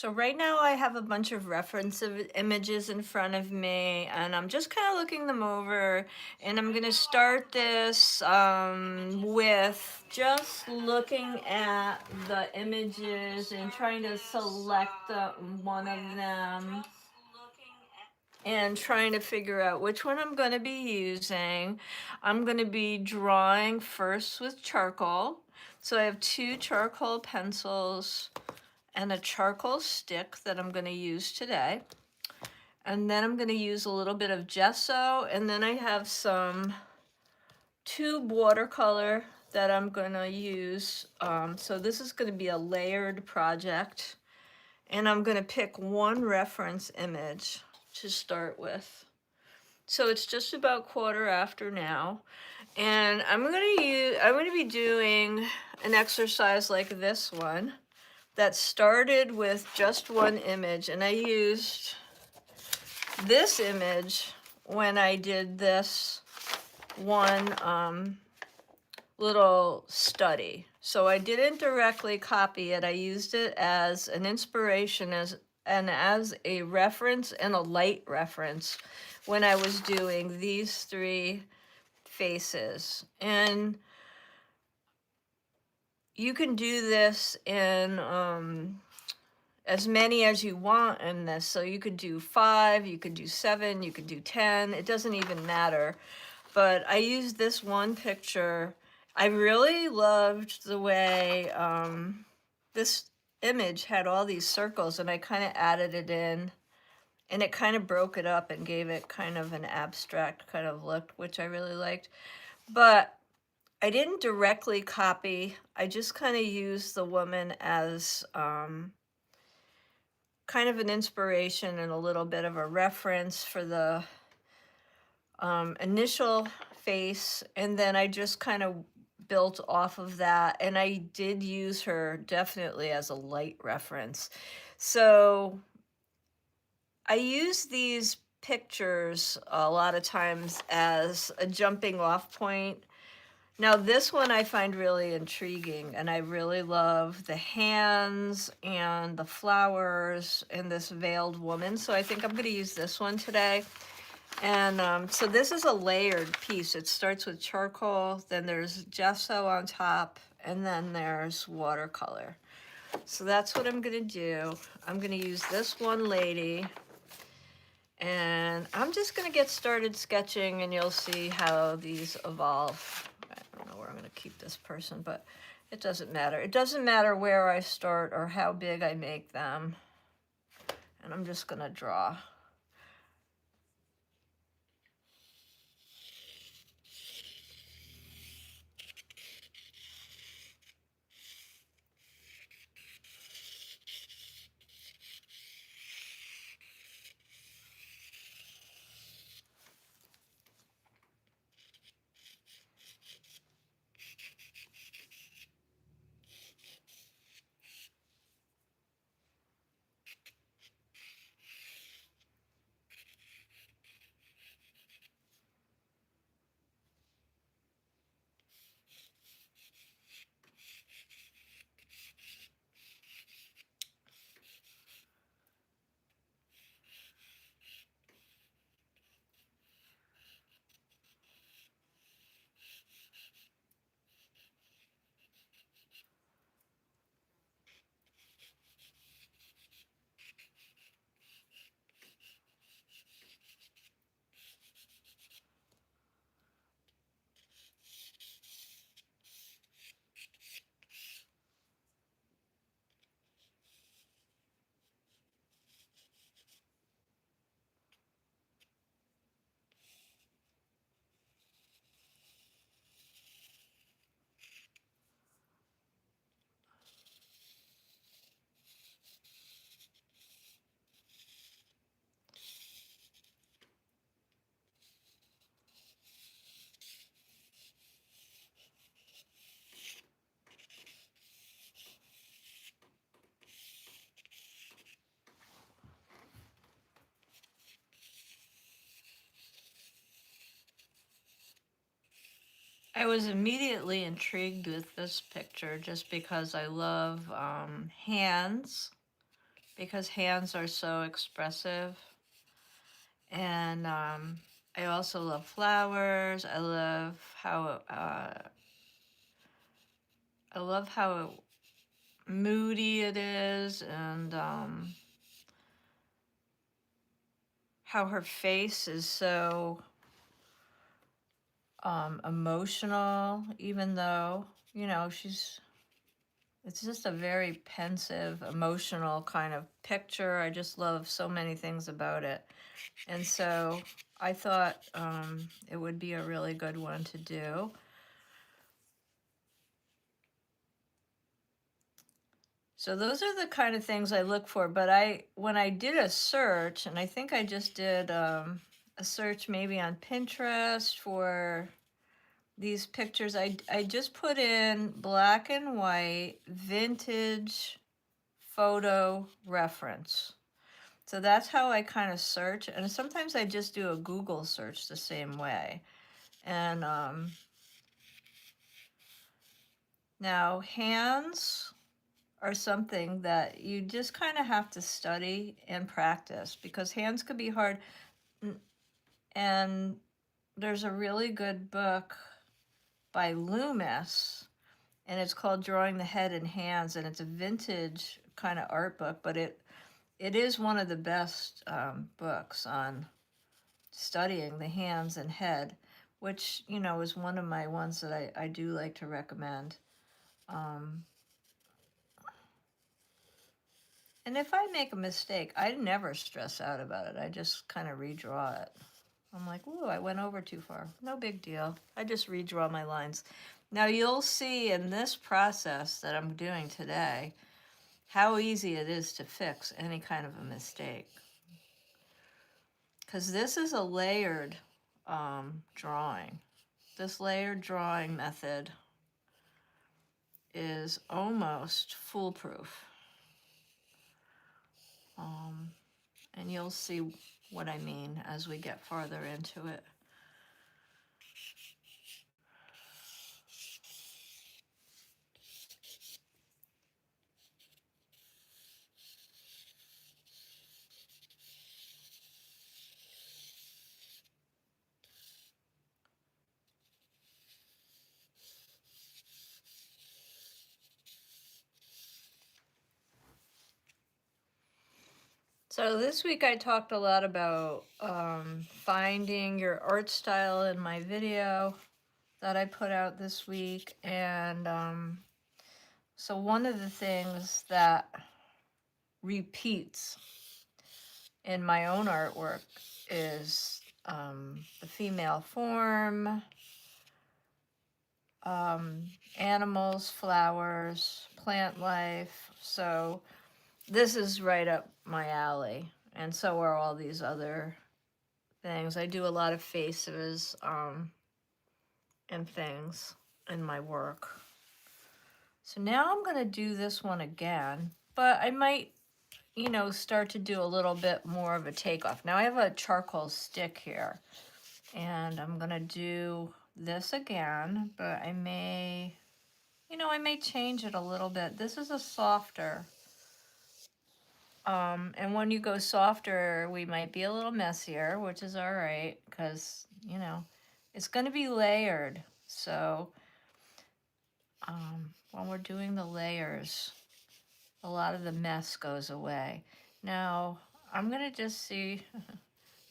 So right now I have a bunch of images in front of me and I'm just kind of looking them over, and I'm going to start this with just looking at the images and trying to select one of them and trying to figure out which one I'm going to be using. I'm going to be drawing first with charcoal. So I have two charcoal pencils and a charcoal stick that I'm going to use today. And then I'm going to use a little bit of gesso, and then I have some tube watercolor that I'm going to use. So this is going to be a layered project, and I'm going to pick one reference image to start with. So it's just about 1/4 now, and I'm going to be doing an exercise like this one that started with just one image, and I used this image when I did this one little study. So I didn't directly copy it. I used it as an inspiration as a reference and a light reference when I was doing these three faces. And you can do this in as many as you want in this. So you could do 5, you could do 7, you could do 10. It doesn't even matter. But I used this one picture. I really loved the way this image had all these circles, and I kind of added it in, and it kind of broke it up and gave it kind of an abstract kind of look, which I really liked. But I didn't directly copy. I just kind of used the woman as kind of an inspiration and a little bit of a reference for the initial face, and then I just kind of built off of that, and I did use her definitely as a light reference. So I use these pictures a lot of times as a jumping off point. Now this one I find really intriguing, and I really love the hands and the flowers and this veiled woman, so I think I'm going to use this one today. And so this is a layered piece. It starts with charcoal, then there's gesso on top, and then there's watercolor. So that's what I'm going to do. I'm going to use this one lady, and I'm just going to get started sketching, and you'll see how these evolve. I don't know where I'm going to keep this person, but it doesn't matter. It doesn't matter where I start or how big I make them. And I'm just going to draw. I was immediately intrigued with this picture just because I love hands because hands are so expressive. And I also love flowers. I love how moody it is, and how her face is so emotional, even though, you know, it's just a very pensive, emotional kind of picture. I just love so many things about it. And so I thought it would be a really good one to do. So those are the kind of things I look for. But when I did a search, and I think I just did a search maybe on Pinterest for these pictures, I just put in black and white vintage photo reference. So that's how I kind of search. And sometimes I just do a Google search the same way. And now hands are something that you just kind of have to study and practice, because hands could be hard. And there's a really good book by Loomis, and it's called Drawing the Head and Hands, and it's a vintage kind of art book, but it is one of the best books on studying the hands and head, which, you know, is one of my ones that I do like to recommend. And if I make a mistake, I never stress out about it. I just kind of redraw it. I'm like, ooh, I went over too far. No big deal. I just redraw my lines. Now you'll see in this process that I'm doing today how easy it is to fix any kind of a mistake. Because this is a layered drawing. This layered drawing method is almost foolproof. And you'll see what I mean as we get farther into it. So this week I talked a lot about finding your art style in my video that I put out this week. And so one of the things that repeats in my own artwork is the female form, animals, flowers, plant life. So this is right up my alley, and so are all these other things. I do a lot of faces and things in my work. So now I'm going to do this one again, but I might, you know, start to do a little bit more of a takeoff. Now I have a charcoal stick here, and I'm going to do this again, but I may, you know, I may change it a little bit. This is a softer. And when you go softer, we might be a little messier, which is all right, because, you know, it's going to be layered. So when we're doing the layers, a lot of the mess goes away. Now, I'm going to just see,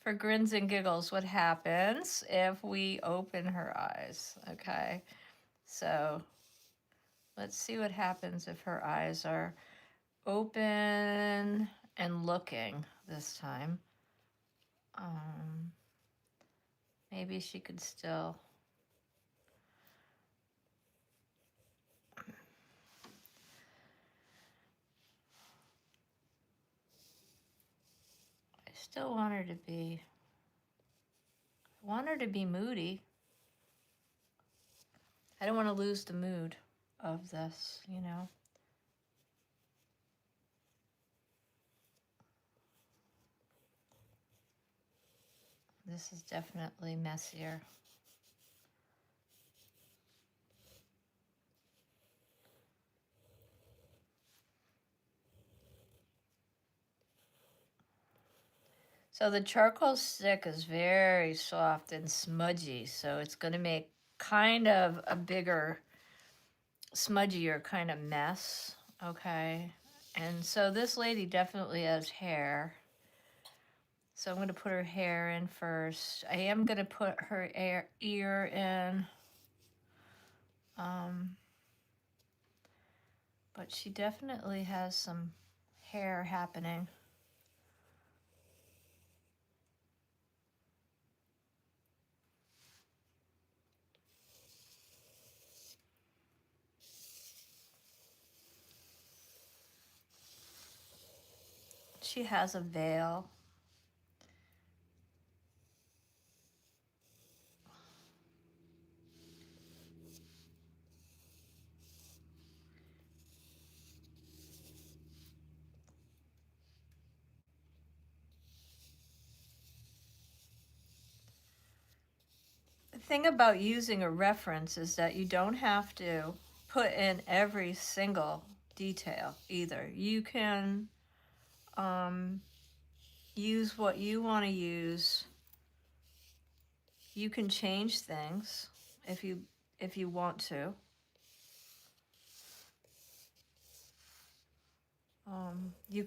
for grins and giggles, what happens if we open her eyes, okay? So let's see what happens if her eyes are open and looking this time. Maybe she could still. I still want her to be. I want her to be moody. I don't want to lose the mood of this, you know. This is definitely messier. So the charcoal stick is very soft and smudgy, so it's going to make kind of a bigger, smudgier kind of mess, okay? And so this lady definitely has hair. So I'm going to put her hair in first. I am going to put her ear in. But she definitely has some hair happening. She has a veil. The thing about using a reference is that you don't have to put in every single detail either. You can use what you want to use. You can change things if you want to. You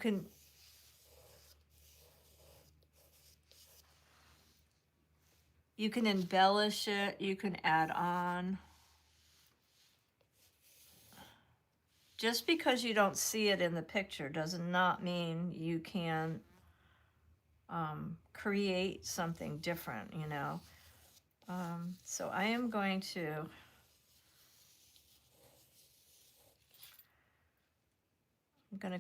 can embellish it, you can add on. Just because you don't see it in the picture does not mean you can create something different, you know. So I am going to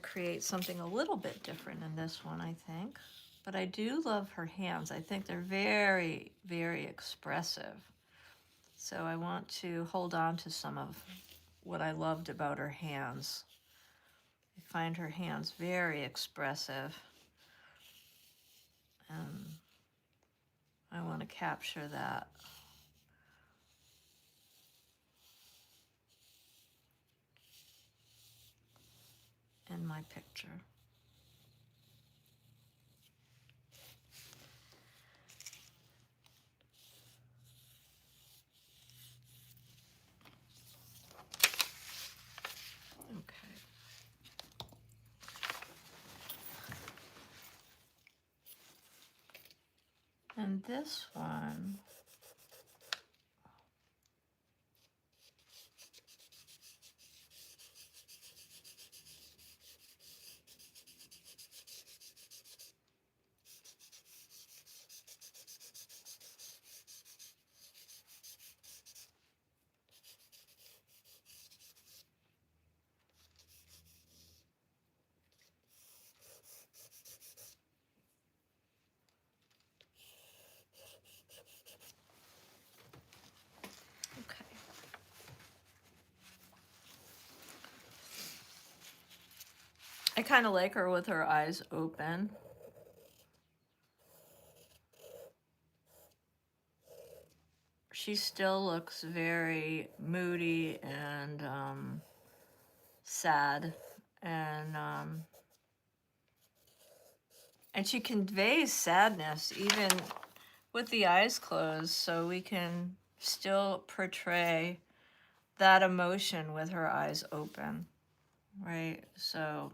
create something a little bit different in this one, I think. But I do love her hands. I think they're very, very expressive. So I want to hold on to some of what I loved about her hands. I find her hands very expressive. And I want to capture that. In my picture. Okay. And this one, okay. I kind of like her with her eyes open. She still looks very moody and sad, and she conveys sadness even with the eyes closed, so we can still portray that emotion with her eyes open, right? So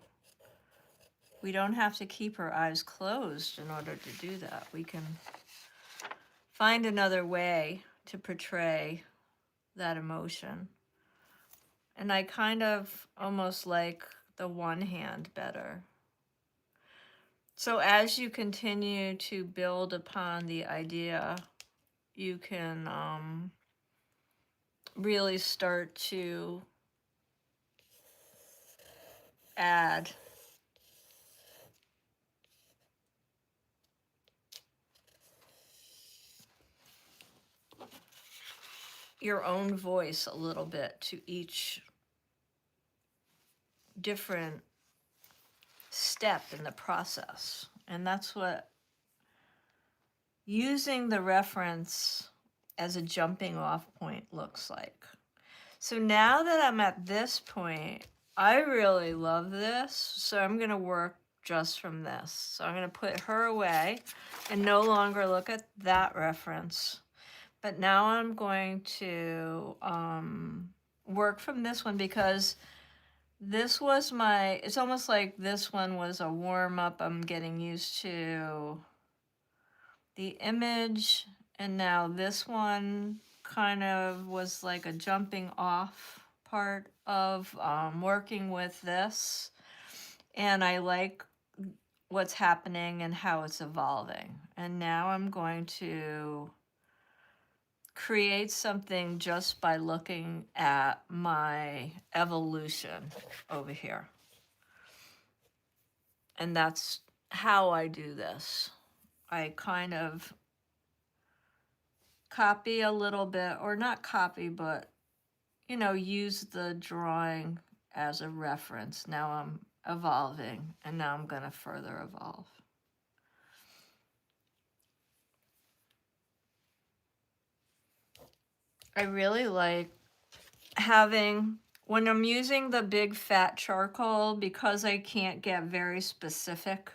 we don't have to keep her eyes closed in order to do that. We can find another way to portray that emotion. And I kind of almost like the one hand better. So as you continue to build upon the idea, you can really start to add your own voice a little bit to each different step in the process. And that's what using the reference as a jumping off point looks like. So now that I'm at this point, I really love this. So I'm going to work just from this. So I'm going to put her away and no longer look at that reference. But now I'm going to work from this one, because this was it's almost like this one was a warm-up. I'm getting used to the image, and now this one kind of was like a jumping off part of working with this. And I like what's happening and how it's evolving. And now I'm going to create something just by looking at my evolution over here. And that's how I do this. I kind of copy a little bit, or not copy, but, you know, use the drawing as a reference. Now I'm evolving, and now I'm going to further evolve. I really like having, when I'm using the big fat charcoal, because I can't get very specific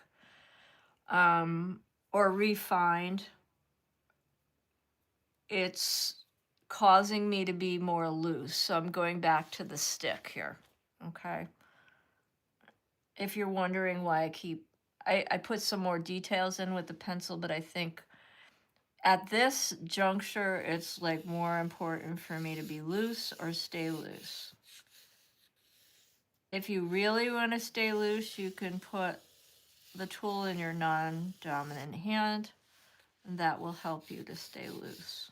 or refined, it's causing me to be more loose. So I'm going back to the stick here, okay? If you're wondering why I put some more details in with the pencil, but I think at this juncture, it's like more important for me to be loose or stay loose. If you really want to stay loose, you can put the tool in your non-dominant hand, and that will help you to stay loose.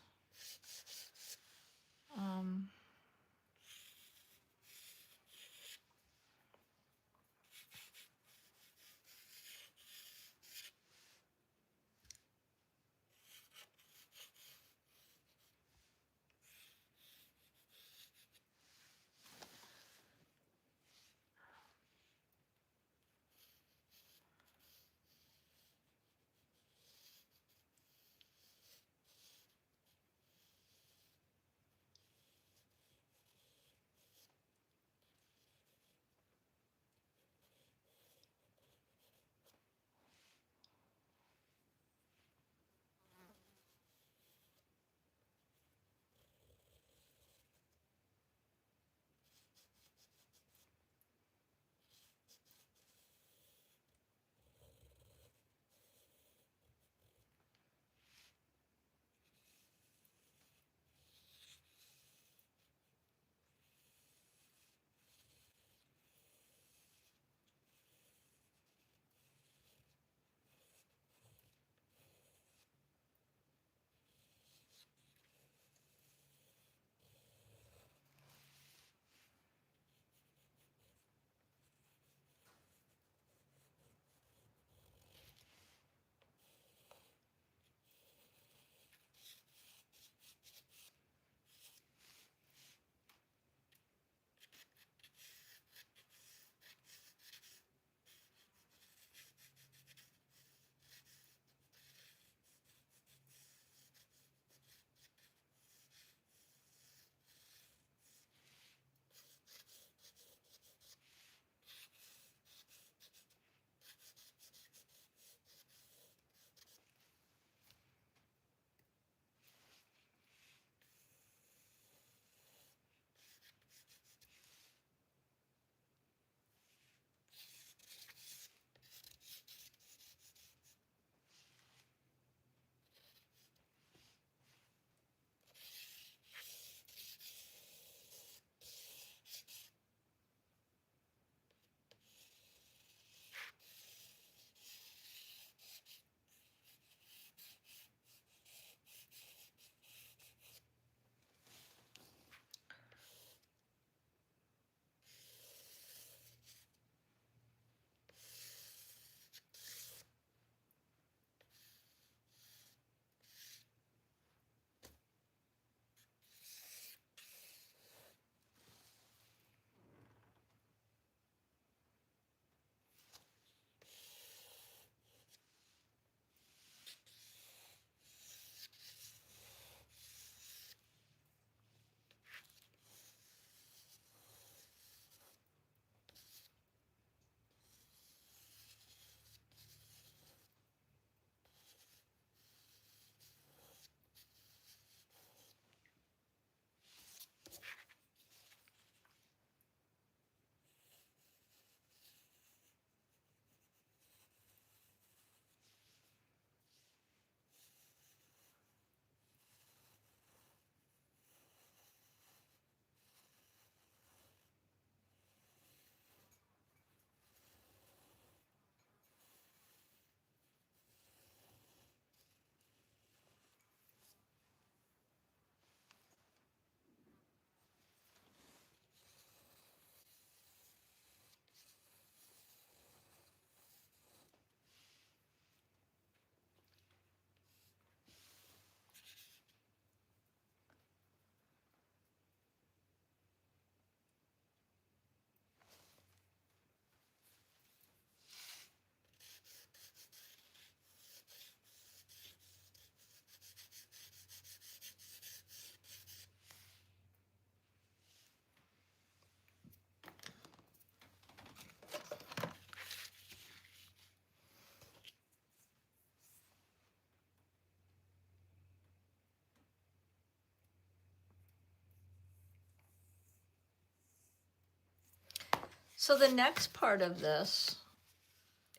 So the next part of this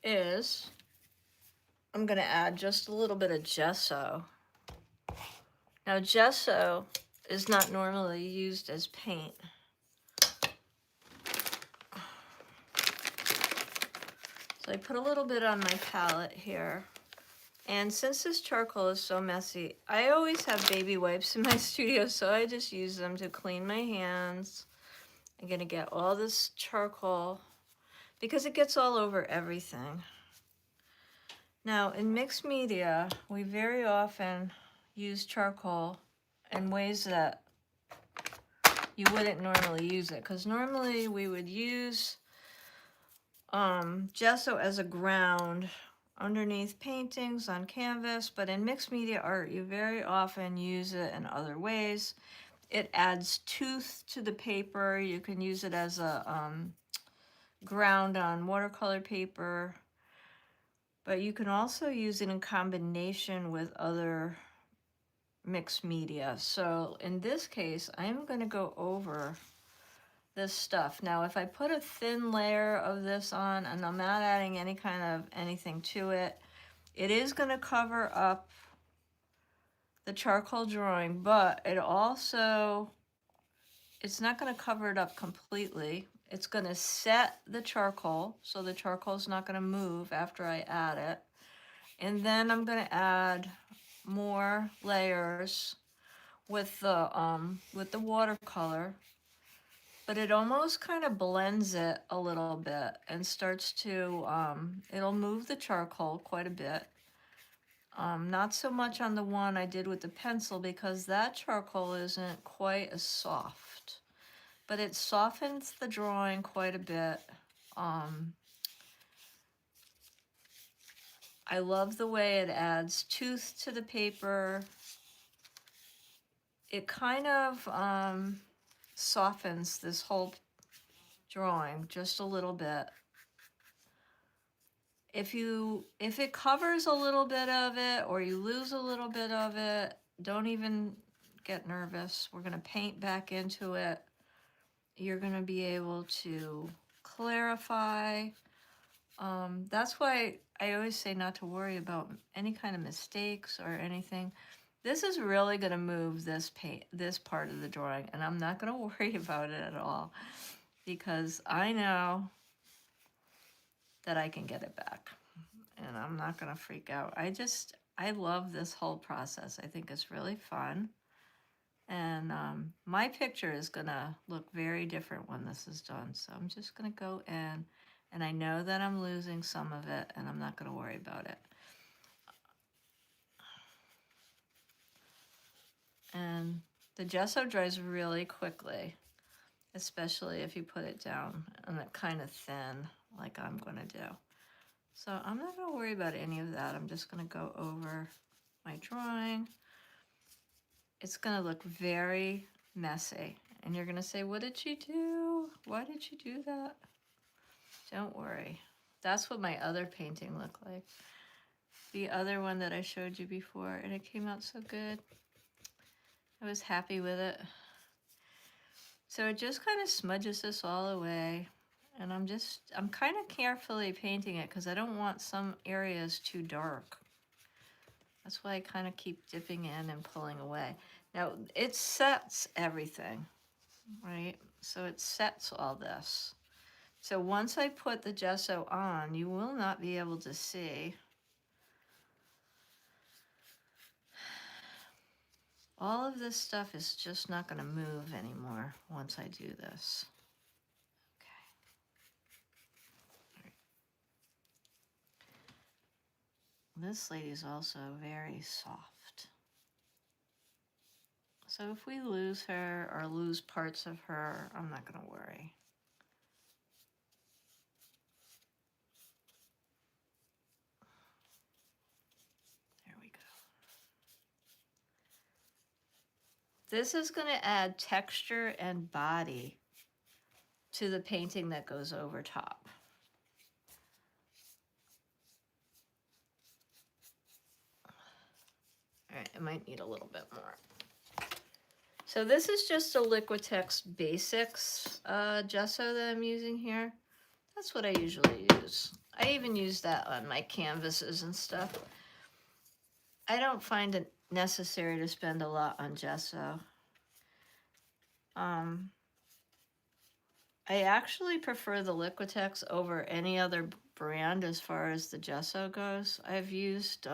is I'm going to add just a little bit of gesso. Now gesso is not normally used as paint. So I put a little bit on my palette here. And since this charcoal is so messy, I always have baby wipes in my studio, so I just use them to clean my hands. I'm gonna get all this charcoal because it gets all over everything. Now in mixed media, we very often use charcoal in ways that you wouldn't normally use it, because normally we would use gesso as a ground underneath paintings on canvas, but in mixed media art you very often use it in other ways. It adds tooth to the paper. You can use it as a ground on watercolor paper, but you can also use it in combination with other mixed media. So in this case, I'm going to go over this stuff. Now, if I put a thin layer of this on and I'm not adding any kind of anything to it, it is going to cover up the charcoal drawing, but it also, it's not going to cover it up completely. It's going to set the charcoal, so the charcoal is not going to move after I add it. And then I'm going to add more layers with the watercolor, but it almost kind of blends it a little bit and starts to, it'll move the charcoal quite a bit. Not so much on the one I did with the pencil because that charcoal isn't quite as soft, but it softens the drawing quite a bit. I love the way it adds tooth to the paper. It kind of softens this whole drawing just a little bit. If it covers a little bit of it or you lose a little bit of it, don't even get nervous. We're going to paint back into it. You're going to be able to clarify. That's why I always say not to worry about any kind of mistakes or anything. This is really going to move this part of the drawing, and I'm not going to worry about it at all because I know that I can get it back, and I'm not going to freak out. I love this whole process. I think it's really fun, and my picture is going to look very different when this is done, so I'm just going to go in, and I know that I'm losing some of it, and I'm not going to worry about it. And the gesso dries really quickly, especially if you put it down and it kind of thin like I'm going to do. So I'm not going to worry about any of that. I'm just going to go over my drawing. It's going to look very messy. And you're going to say, what did she do? Why did she do that? Don't worry. That's what my other painting looked like. The other one that I showed you before, and it came out so good. I was happy with it. So it just kind of smudges this all away. And I'm kind of carefully painting it because I don't want some areas too dark. That's why I kind of keep dipping in and pulling away. Now, it sets everything, right? So it sets all this. So once I put the gesso on, you will not be able to see all of this stuff is just not going to move anymore once I do this. Okay. This lady's also very soft. So if we lose her or lose parts of her, I'm not going to worry. There we go. This is going to add texture and body to the painting that goes over top. All right, it might need a little bit more. So this is just a Liquitex Basics gesso that I'm using here. That's what I usually use. I even use that on my canvases and stuff. I don't find it necessary to spend a lot on gesso. I actually prefer the Liquitex over any other brand as far as the gesso goes. I've used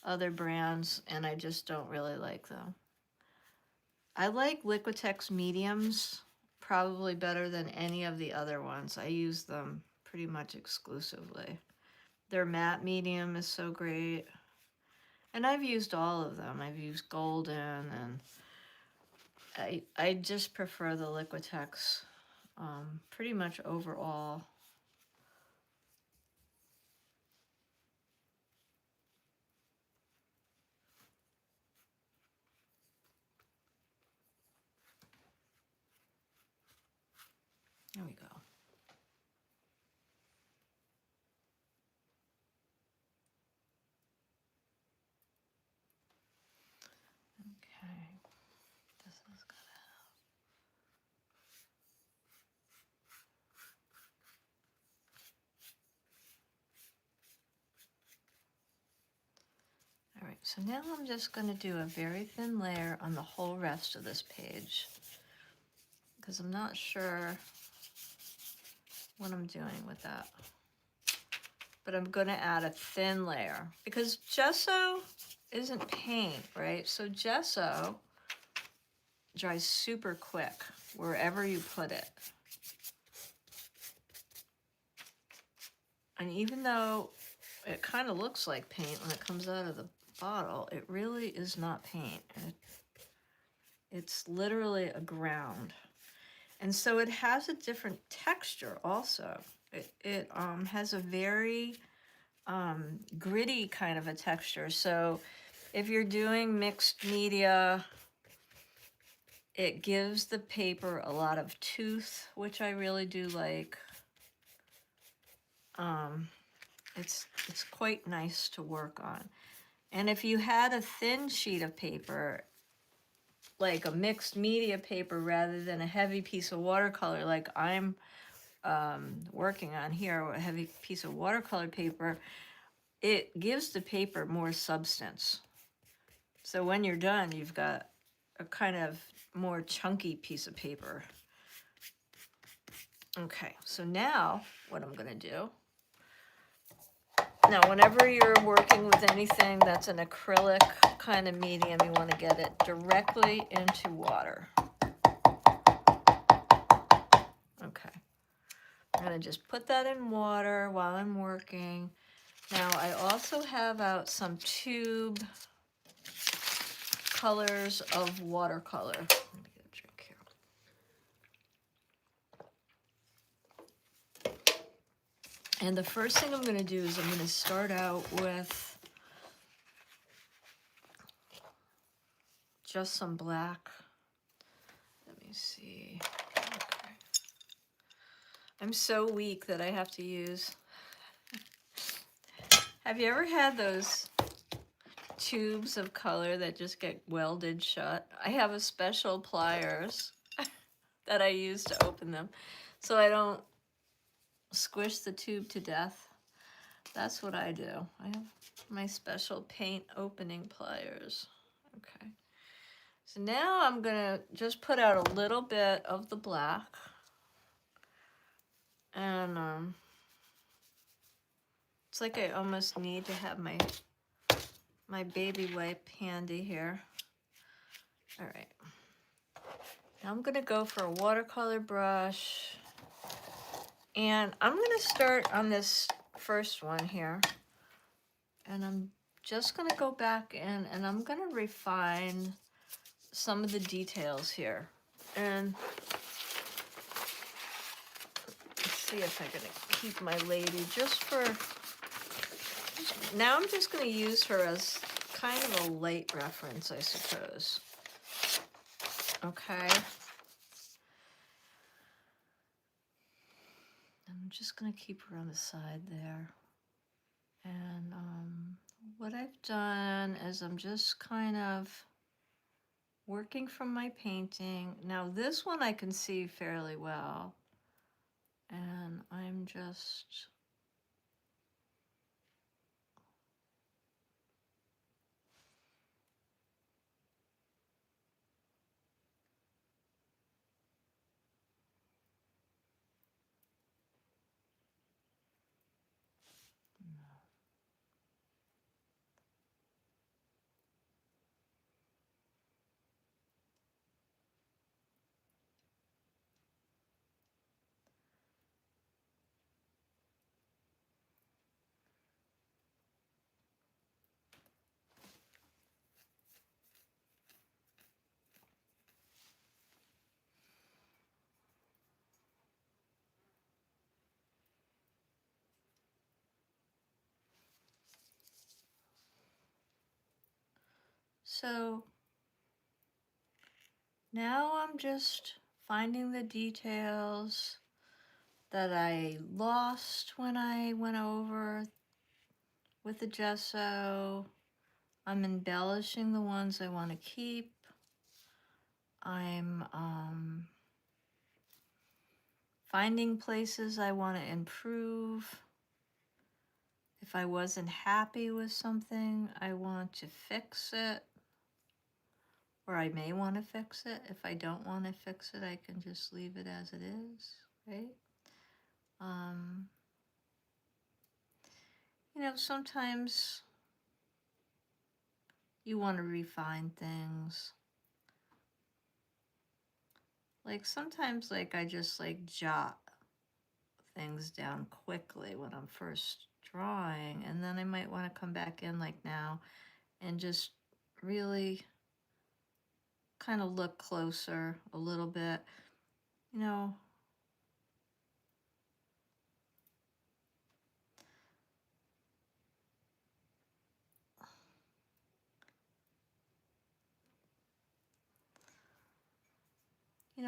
other brands and I just don't really like them. I like Liquitex mediums probably better than any of the other ones. I use them pretty much exclusively. Their matte medium is so great. And I've used all of them. I've used Golden, and I just prefer the Liquitex pretty much overall. There we go. Okay, this is gonna help. All right, so now I'm just gonna do a very thin layer on the whole rest of this page because I'm not sure what I'm doing with that. But I'm gonna add a thin layer because gesso isn't paint, right? So gesso dries super quick wherever you put it. And even though it kind of looks like paint when it comes out of the bottle, it really is not paint. It's literally a ground. And so it has a different texture also. It has a very gritty kind of a texture. So if you're doing mixed media, it gives the paper a lot of tooth, which I really do like. It's quite nice to work on. And if you had a thin sheet of paper, like a mixed media paper rather than a heavy piece of watercolor like I'm working on here, a heavy piece of watercolor paper, it gives the paper more substance. So when you're done, you've got a kind of more chunky piece of paper. Okay, so now what I'm gonna do, now whenever you're working with anything that's an acrylic kind of medium, you want to get it directly into water. Okay, I'm gonna just put that in water while I'm working. Now I also have out some tube colors of watercolor. Let me get a drink here. And the first thing I'm going to do is I'm going to start out with just some black. Let me see. Okay. I'm so weak that I have to use. Have you ever had those tubes of color that just get welded shut? I have a special pliers that I use to open them so I don't squish the tube to death. That's what I do. I have my special paint opening pliers. Okay. So now I'm gonna just put out a little bit of the black. And it's like I almost need to have my baby wipe handy here. All right. Now I'm gonna go for a watercolor brush. And I'm gonna start on this first one here. And I'm just gonna go back in and I'm gonna refine some of the details here. And let's see if I'm gonna keep my lady just for, now I'm just gonna use her as kind of a light reference, I suppose. Okay. I'm just gonna keep her on the side there. And what I've done is I'm just kind of working from my painting. Now this one I can see fairly well. And I'm just so now I'm just finding the details that I lost when I went over with the gesso. I'm embellishing the ones I want to keep. I'm finding places I want to improve. If I wasn't happy with something, I want to fix it. Or I may want to fix it. If I don't want to fix it, I can just leave it as it is, right? You know, sometimes you want to refine things. Like sometimes like I just like jot things down quickly when I'm first drawing, and then I might want to come back in like now and just really kind of look closer a little bit. You know,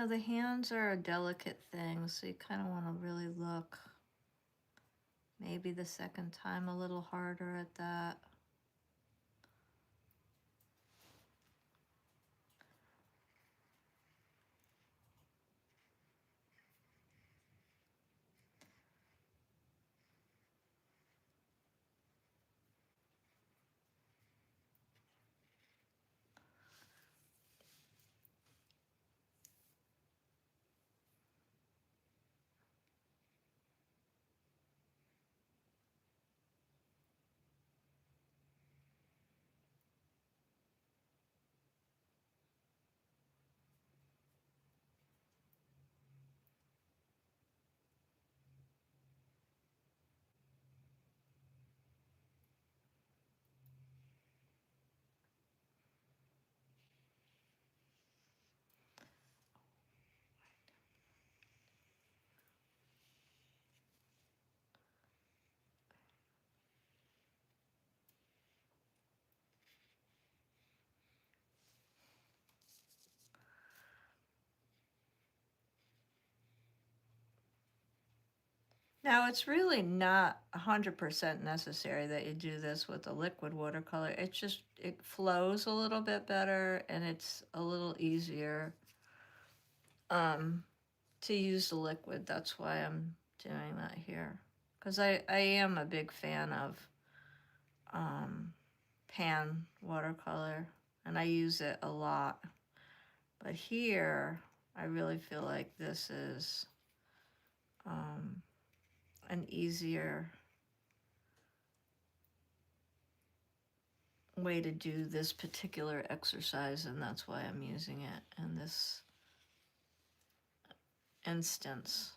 the hands are a delicate thing, so you kind of want to really look maybe the second time a little harder at that. Now, it's really not 100% necessary that you do this with a liquid watercolor. It's just, it flows a little bit better and it's a little easier to use the liquid. That's why I'm doing that here. Because I am a big fan of pan watercolor and I use it a lot. But here, I really feel like this is an easier way to do this particular exercise, and that's why I'm using it in this instance.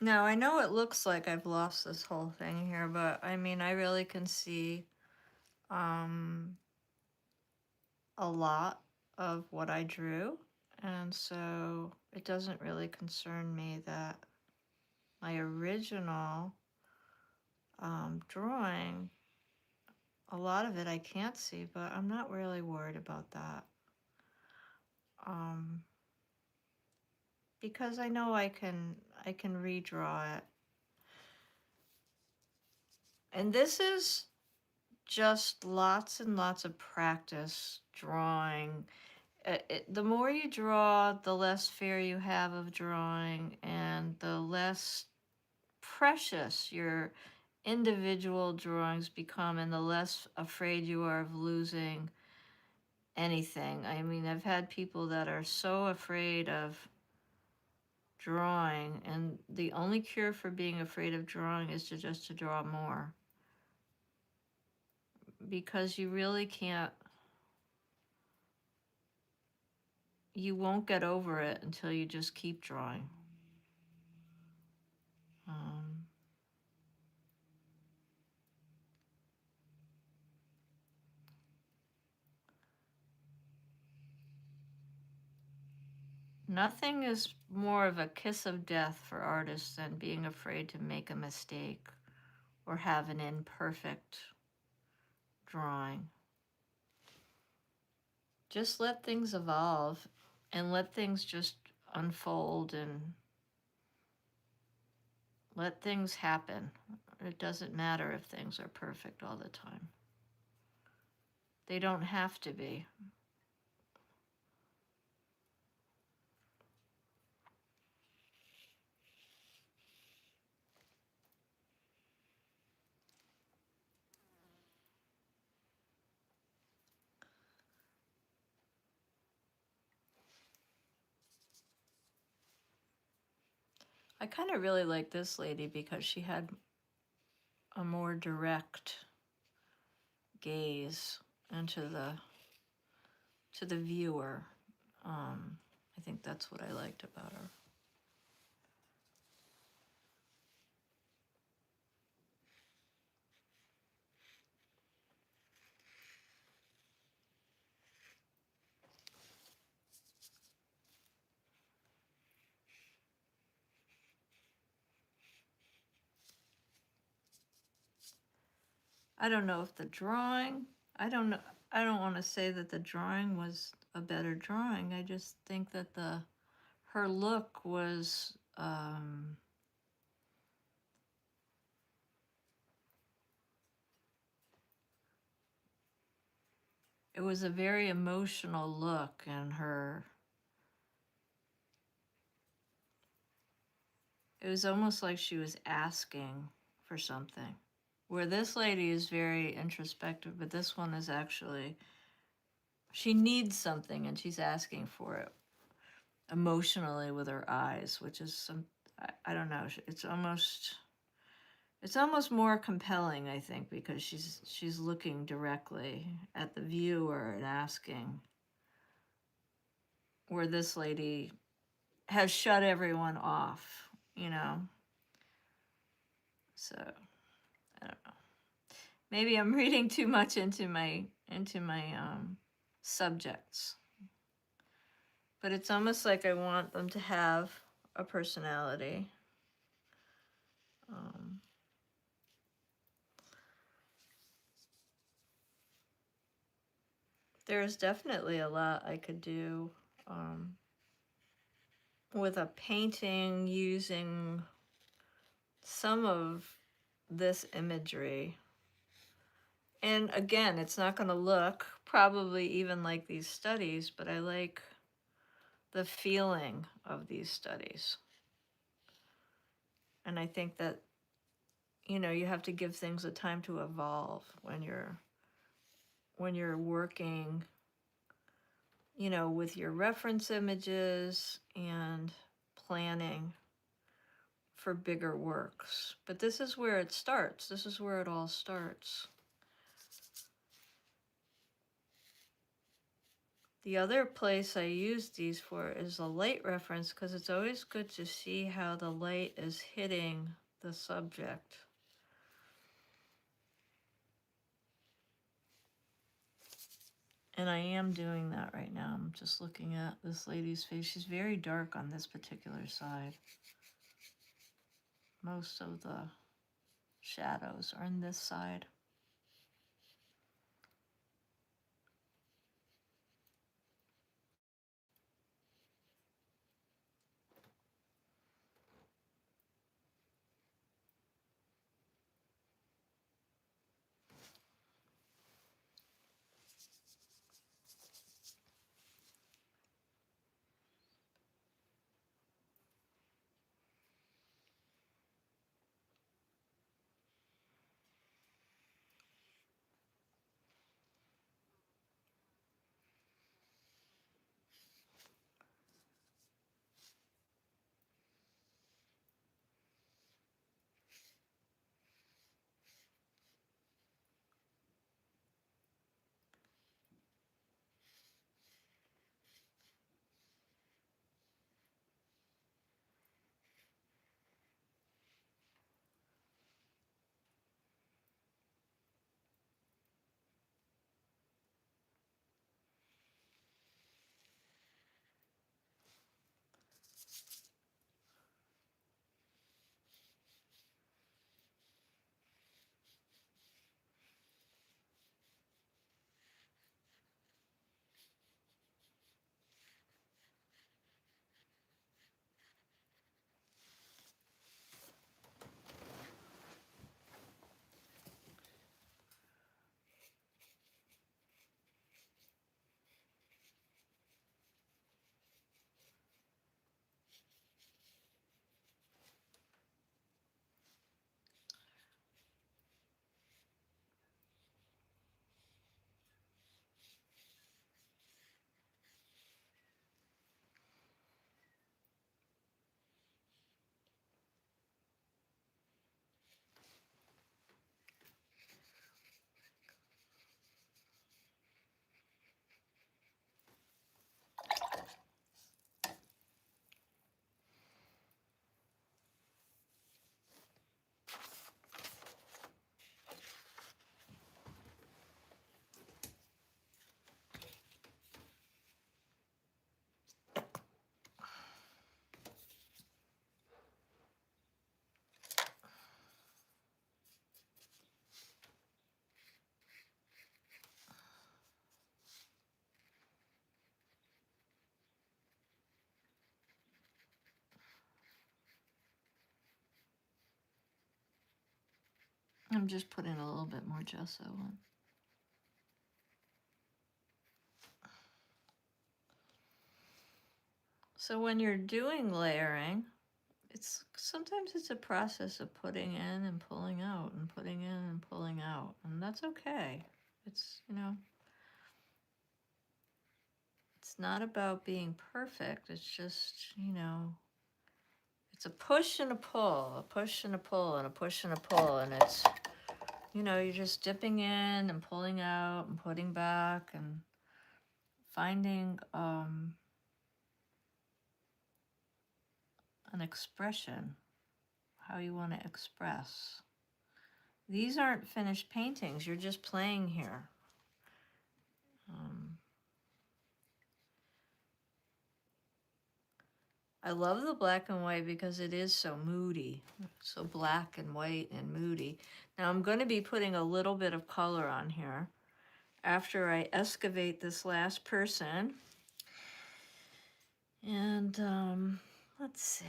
Now, I know it looks like I've lost this whole thing here, but I mean, I really can see um, a lot of what I drew. And so it doesn't really concern me that my original drawing, a lot of it I can't see, but I'm not really worried about that. Um, because I know I can redraw it. And this is just lots and lots of practice drawing. The more you draw, the less fear you have of drawing, and the less precious your individual drawings become, and the less afraid you are of losing anything. I mean, I've had people that are so afraid of drawing, and the only cure for being afraid of drawing is just to draw more, because you really can't, you won't get over it until you just keep drawing. Um, Nothing is more of a kiss of death for artists than being afraid to make a mistake or have an imperfect drawing. Just let things evolve and let things just unfold and let things happen. It doesn't matter if things are perfect all the time. They don't have to be. I kind of really like this lady because she had a more direct gaze into the viewer. I think that's what I liked about her. I don't know if the drawing, I don't know, I don't want to say that the drawing was a better drawing. I just think that her look was it was a very emotional look, and it was almost like she was asking for something. Where this lady is very introspective, but this one is actually, she needs something and she's asking for it emotionally with her eyes, which is some, I don't know, it's almost more compelling, I think, because she's looking directly at the viewer and asking, where this lady has shut everyone off, you know. So I don't know. Maybe I'm reading too much into my subjects, but it's almost like I want them to have a personality. There's definitely a lot I could do with a painting using some of this imagery. And again, it's not going to look probably even like these studies, but I like the feeling of these studies. And I think that, you know, you have to give things a time to evolve when you're working, you know, with your reference images and planning for bigger works. But this is where it starts. This is where it all starts. The other place I use these for is a light reference, because it's always good to see how the light is hitting the subject. And I am doing that right now. I'm just looking at this lady's face. She's very dark on this particular side. Most of the shadows are on this side. I'm just putting a little bit more gesso on. So when you're doing layering, sometimes it's a process of putting in and pulling out and putting in and pulling out, and that's okay. It's, it's not about being perfect. It's just, it's a push and a pull, a push and a pull, and a push and a pull, and it's, you're just dipping in and pulling out and putting back and finding an expression, how you want to express. These aren't finished paintings. You're just playing here. I love the black and white because it is so moody, so black and white and moody. Now I'm going to be putting a little bit of color on here after I excavate this last person. And let's see.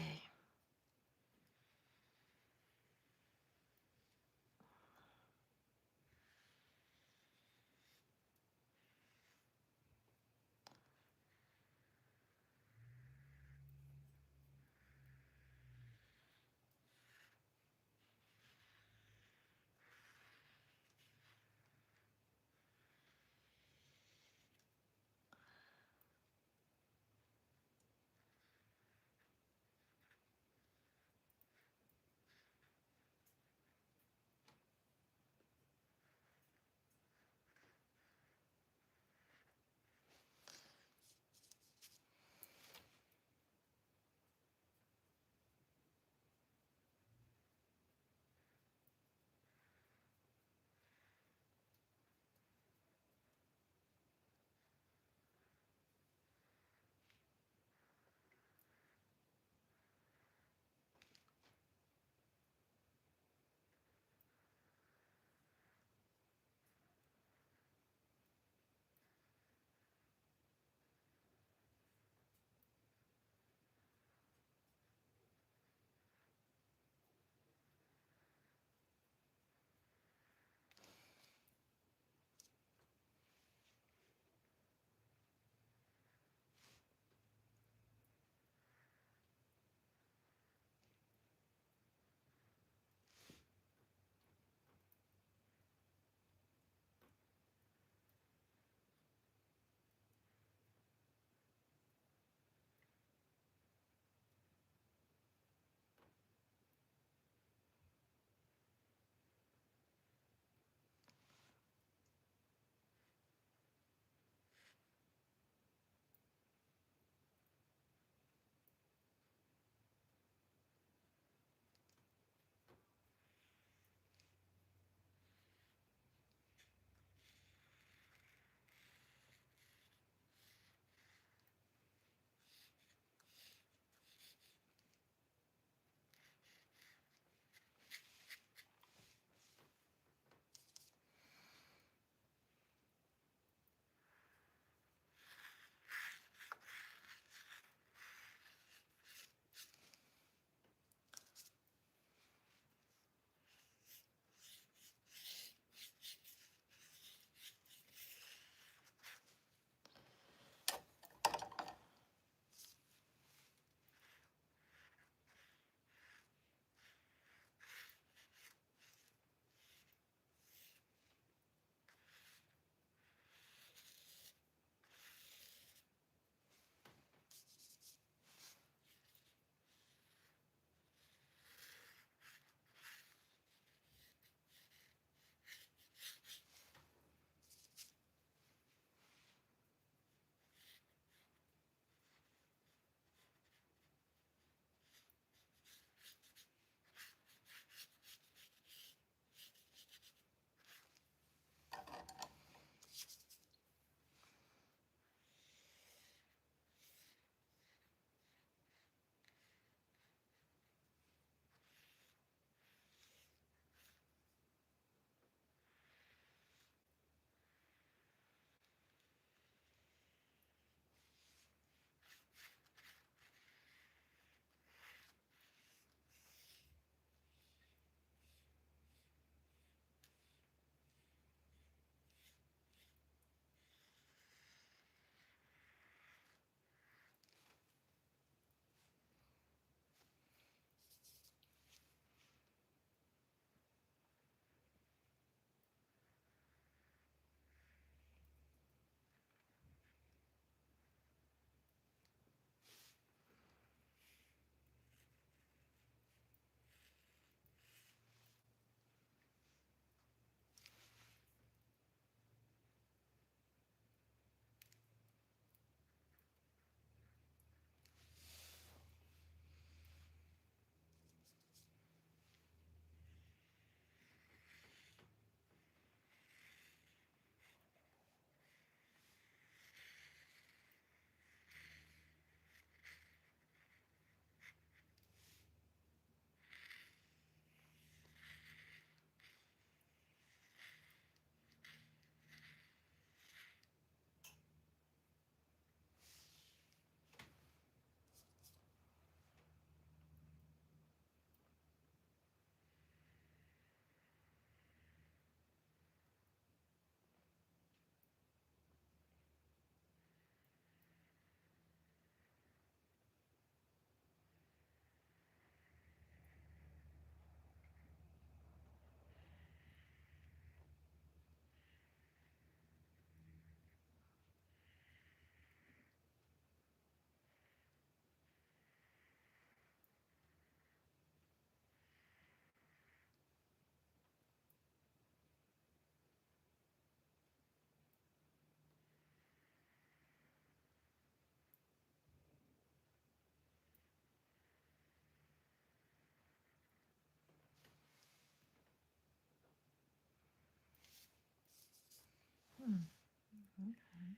Okay.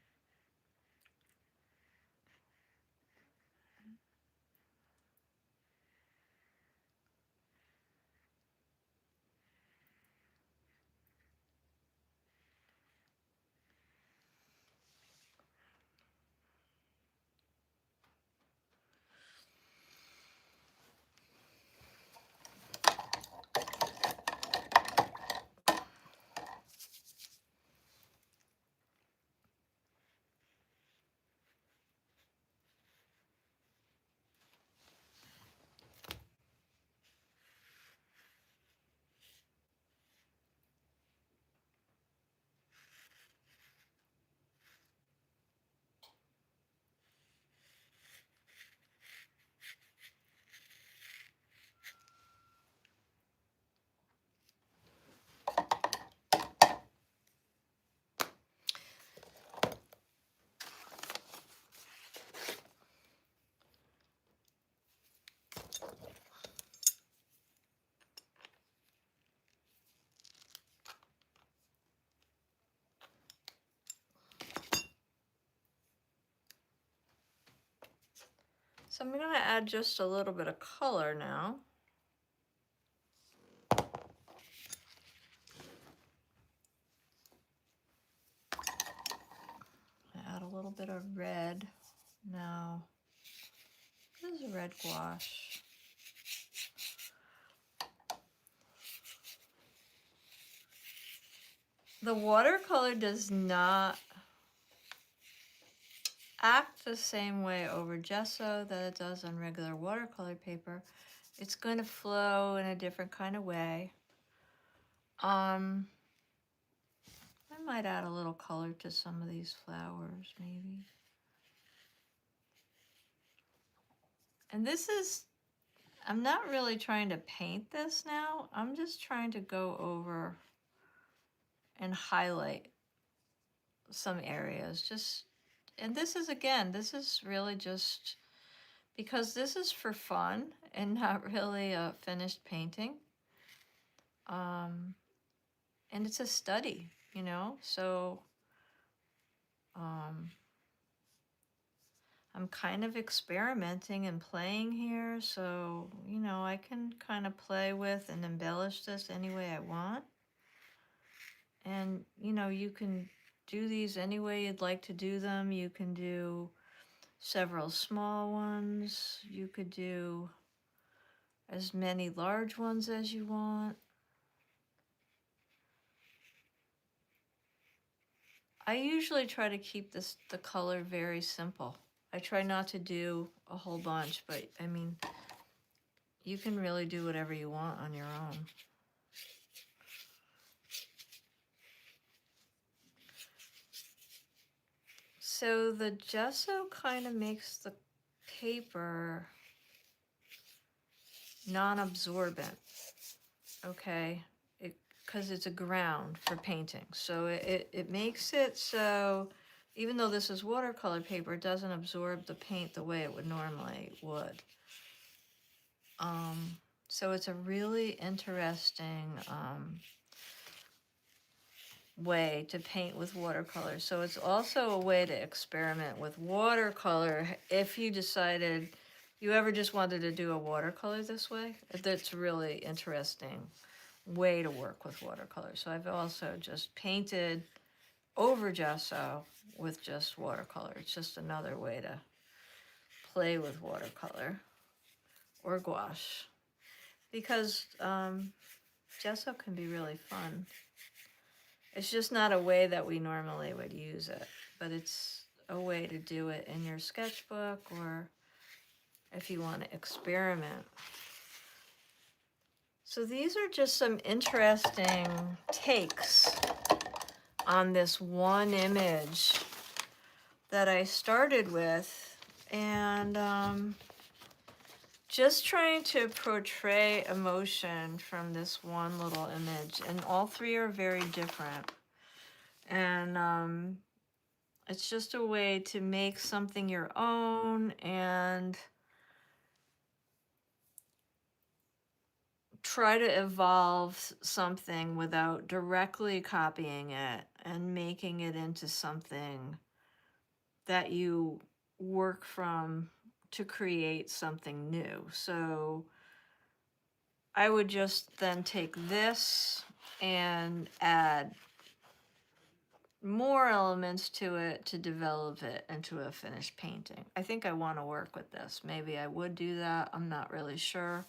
So I'm going to add just a little bit of color now. Add a little bit of red now. This is red gouache. The watercolor does not act the same way over gesso that it does on regular watercolor paper. It's going to flow in a different kind of way. I might add a little color to some of these flowers, maybe. And this is, I'm not really trying to paint this now. I'm just trying to go over and highlight some areas. And this is, again, this is really just because this is for fun and not really a finished painting. And it's a study, you know, so I'm kind of experimenting and playing here, so, you know, I can kind of play with and embellish this any way I want. And, you know, you can do these any way you'd like to do them. You can do several small ones. You could do as many large ones as you want. I usually try to keep the color very simple. I try not to do a whole bunch, but I mean, you can really do whatever you want on your own. So the gesso kind of makes the paper non-absorbent, okay? Because it's a ground for painting. So it makes it so, even though this is watercolor paper, it doesn't absorb the paint the way it would normally would. So it's a really interesting way to paint with watercolor. So it's also a way to experiment with watercolor if you decided you ever just wanted to do a watercolor this way. That's a really interesting way to work with watercolor. So I've also just painted over gesso with just watercolor. It's just another way to play with watercolor or gouache, because gesso can be really fun. It's just not a way that we normally would use it, but it's a way to do it in your sketchbook or if you want to experiment. So these are just some interesting takes on this one image that I started with, and just trying to portray emotion from this one little image, and all three are very different. And it's just a way to make something your own and try to evolve something without directly copying it. and making it into something that you work from to create something new. So I would just then take this and add more elements to it to develop it into a finished painting. I think I want to work with this. Maybe I would do that. I'm not really sure.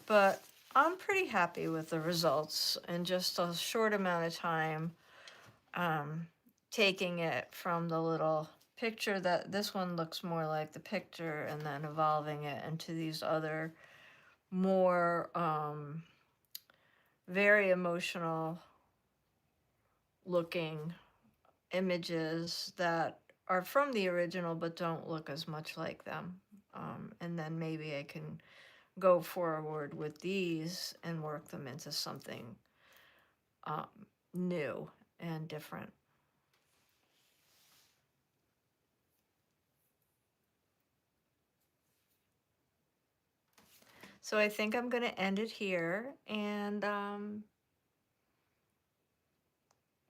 But I'm pretty happy with the results in just a short amount of time. Taking it from the little picture that this one looks more like the picture, and then evolving it into these other more very emotional looking images that are from the original but don't look as much like them. And then maybe I can go forward with these and work them into something new and different. So I think I'm going to end it here, and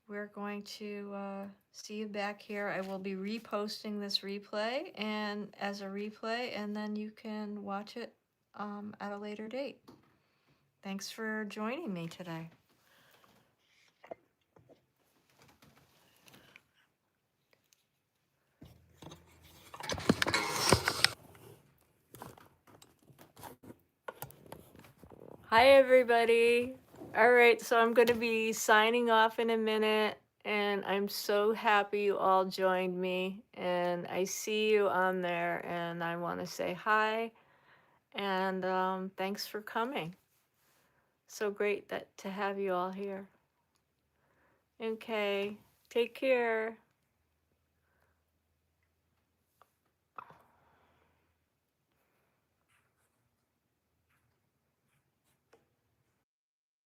we're going to see you back here. I will be reposting this replay and as a replay, and then you can watch it at a later date. Thanks for joining me today. Hi, everybody. All right, so I'm going to be signing off in a minute, and I'm so happy you all joined me, and I see you on there, and I want to say hi, and thanks for coming. So great to have you all here. Okay, take care.